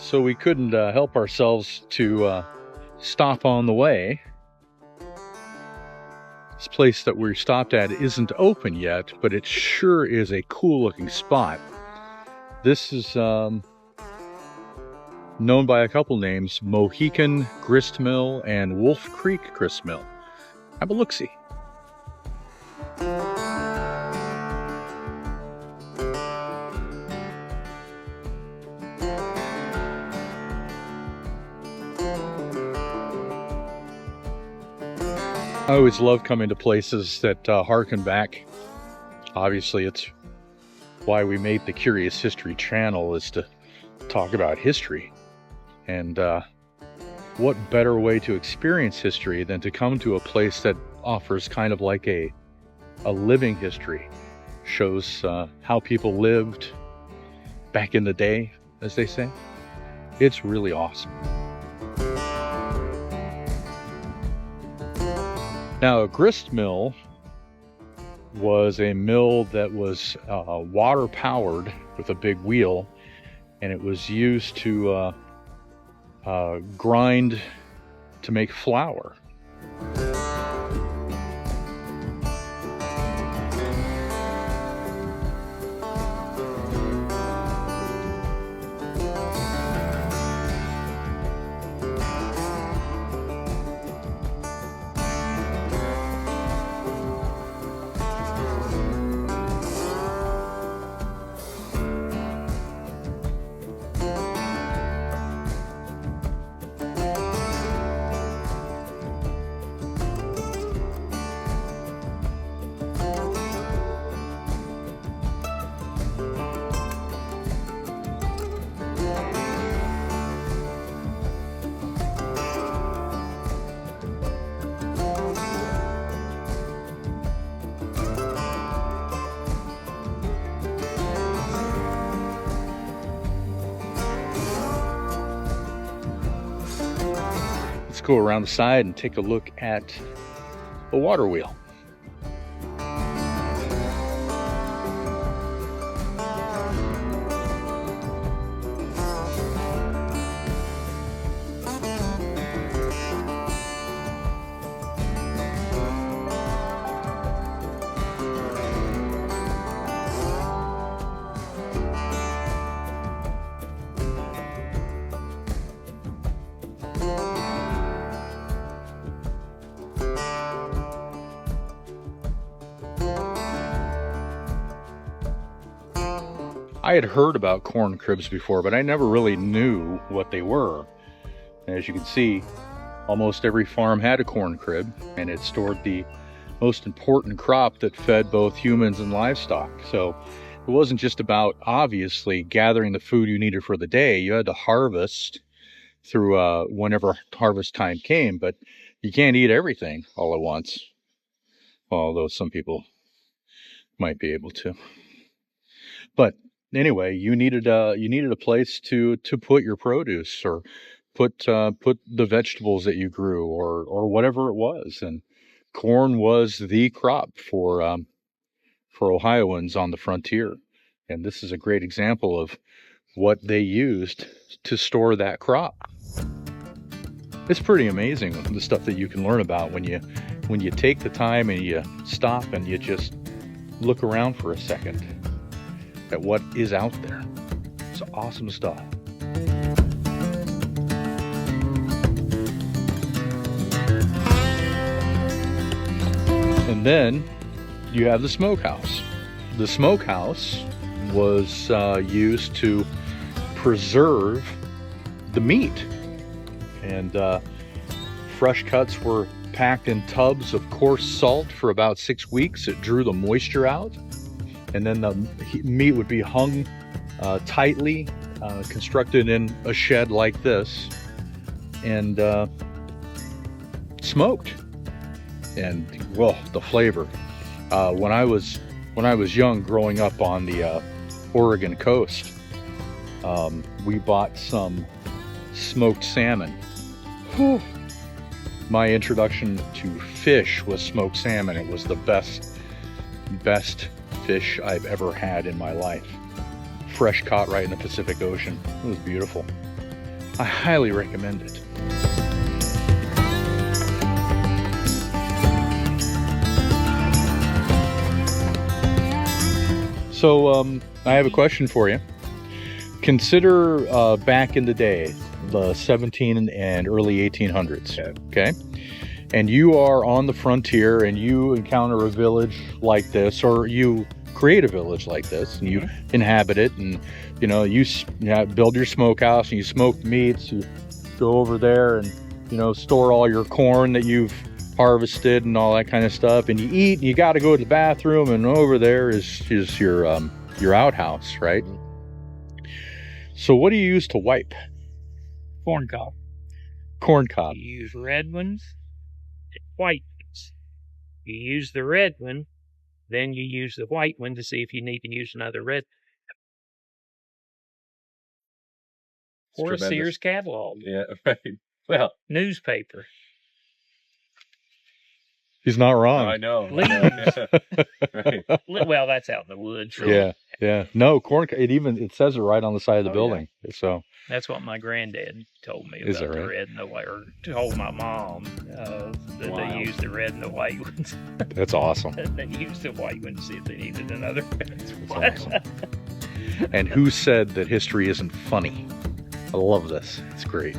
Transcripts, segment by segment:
So we couldn't help ourselves to stop on the way. This place that we stopped at isn't open yet, but it sure is a cool looking spot. This is known by a couple names: Mohican Gristmill and Wolf Creek Gristmill. Have a look-see. I always love coming to places that harken back. Obviously, it's why we made the Curious History channel, is to talk about history. And what better way to experience history than to come to a place that offers kind of like a living history. Shows how people lived back in the day, as they say. It's really awesome. Now, a grist mill was a mill that was water powered with a big wheel, and it was used to grind to make flour. Let's go around the side and take a look at the water wheel. I had heard about corn cribs before, but I never really knew what they were. And as you can see, almost every farm had a corn crib, and it stored the most important crop that fed both humans and livestock. So it wasn't just about, obviously, gathering the food you needed for the day. You had to harvest through whenever harvest time came, but you can't eat everything all at once. Although some people might be able to. But anyway, you needed a place to put your produce, or put the vegetables that you grew, or whatever it was. And corn was the crop for Ohioans on the frontier. And this is a great example of what they used to store that crop. It's pretty amazing, the stuff that you can learn about when you take the time and you stop and you just look around for a second at what is out there. It's awesome stuff. And then you have the smokehouse. The smokehouse was used to preserve the meat. And fresh cuts were packed in tubs of coarse salt for about 6 weeks. It drew the moisture out. And then the meat would be hung tightly, constructed in a shed like this, and smoked. And well, the flavor. When I was young, growing up on the Oregon coast, we bought some smoked salmon. Whew. My introduction to fish was smoked salmon. It was the best fish I've ever had in my life. Fresh caught right in the Pacific Ocean. It was beautiful. I highly recommend it. So, I have a question for you. Consider back in the day, the 17 and early 1800s, okay? And you are on the frontier and you encounter a village like this, or you create a village like this, and you inhabit it, and you know, you build your smokehouse and you smoke meats, you go over there and, you know, store all your corn that you've harvested and all that kind of stuff, and you eat, and you got to go to the bathroom, and over there is your outhouse, right? So what do you use to wipe? Corn cob. Corn cob. You use red ones, white ones. You use the red one, then you use the white one to see if you need to use another red. Or a Sears catalog. Yeah, right. Well, newspaper. He's not wrong. I know. Right. Well, that's out in the woods. Really. Yeah. No, corn. It says it right on the side of the building. Yeah. So that's what my granddad told me about the red and the white, or told my mom that they used the red and the white ones. That's awesome. They used the white one to see if they needed another. That's awesome. And who said that history isn't funny? I love this. It's great.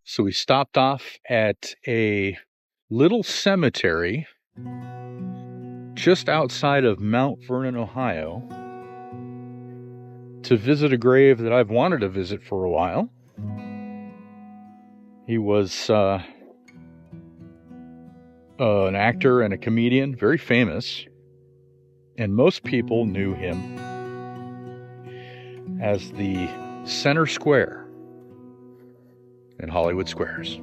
So we stopped off at a little cemetery just outside of Mount Vernon, Ohio, to visit a grave that I've wanted to visit for a while. He was an actor and a comedian, very famous, and most people knew him as the Center Square in Hollywood Squares.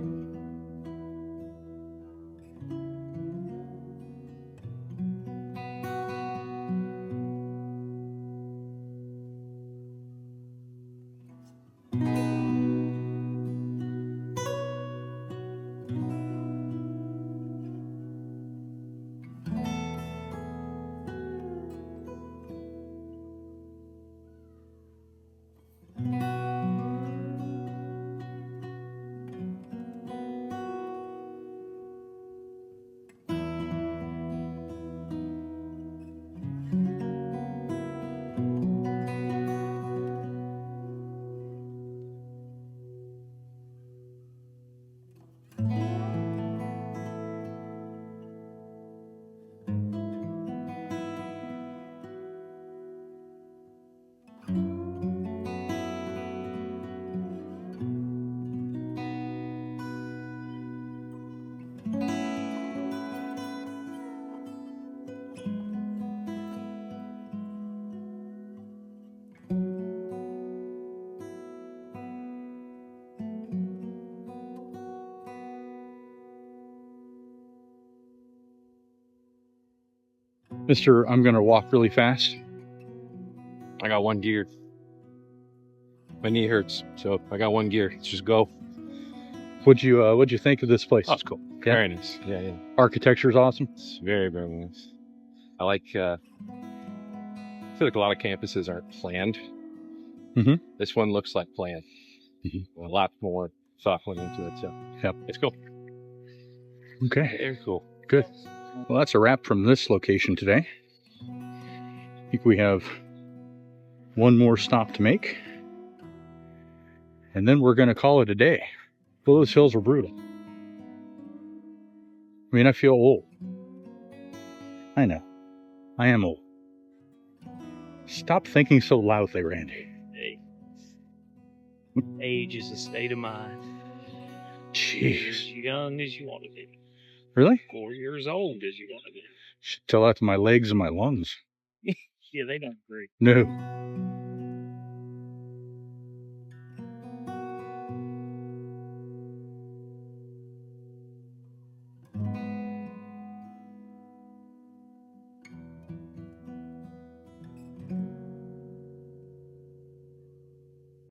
Mister, I'm going to walk really fast. I got one gear. My knee hurts, so I got one gear. Let's just go. What'd you think of this place? Oh, it's cool. Yeah. Very nice. Yeah. Architecture's awesome. It's very, very nice. I like. I feel like a lot of campuses aren't planned. Mm-hmm. This one looks like planned. Mm-hmm. A lot more thought went into it. So, yep, it's cool. Okay. Very cool. Good. Well, that's a wrap from this location today. I think we have one more stop to make, and then we're going to call it a day. Well, those hills are brutal. I mean, I feel old. I know. I am old. Stop thinking so loudly, Randy. Hey. Age is a state of mind. Jeez. As young as you want to be. Really? 4 years old as you want to be. Should tell that to my legs and my lungs. Yeah, they don't agree. No.